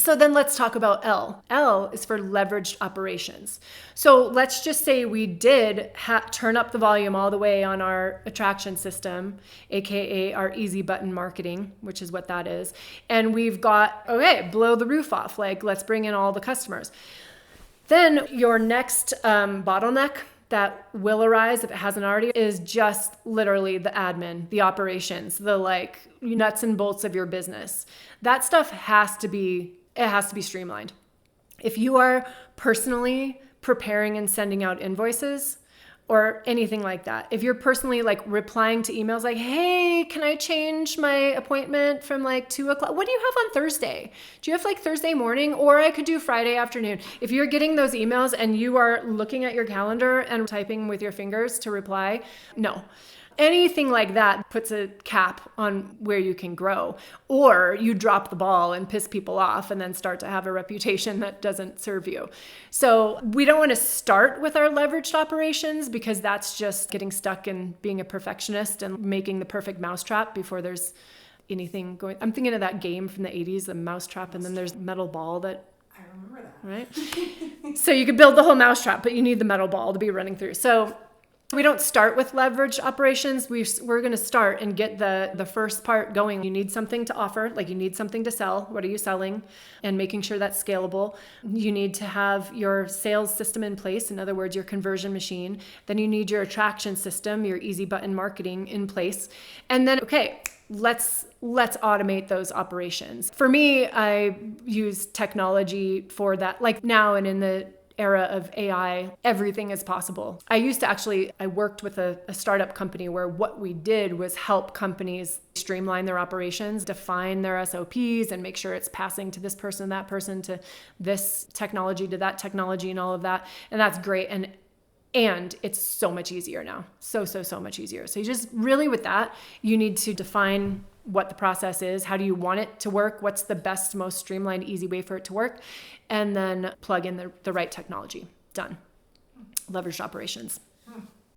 So then let's talk about L. L is for leveraged operations. So let's just say we did turn up the volume all the way on our attraction system, AKA our easy button marketing, which is what that is. And we've got, okay, blow the roof off. Like, let's bring in all the customers. Then your next bottleneck that will arise, if it hasn't already, is just literally the admin, the operations, the like nuts and bolts of your business. That stuff has to be streamlined. If you are personally preparing and sending out invoices or anything like that, if you're personally like replying to emails like, hey, can I change my appointment from like 2:00? What do you have on Thursday? Do you have like Thursday morning? Or I could do Friday afternoon. If you're getting those emails and you are looking at your calendar and typing with your fingers to reply, no. Anything like that puts a cap on where you can grow, or you drop the ball and piss people off and then start to have a reputation that doesn't serve you. So we don't want to start with our leveraged operations because that's just getting stuck in being a perfectionist and making the perfect mousetrap before there's anything going. I'm thinking of that game from the 80s, the mousetrap, and then there's metal ball that I remember that. Right? So you could build the whole mousetrap, but you need the metal ball to be running through. So we don't start with leverage operations. We're going to start and get the first part going. You need something to offer, like you need something to sell. What are you selling? And making sure that's scalable. You need to have your sales system in place. In other words, your conversion machine. Then you need your attraction system, your easy button marketing in place. And then, okay, let's automate those operations. For me, I use technology for that. Like now and in the era of AI, everything is possible. I worked with a startup company where what we did was help companies streamline their operations, define their SOPs, and make sure it's passing to this person, that person, to this technology, to that technology, and all of that. And that's great. And it's so much easier now. So much easier. So you just really with that, you need to define what the process is. How do you want it to work? What's the best, most streamlined, easy way for it to work? And then plug in the right technology. Done. Leveraged operations.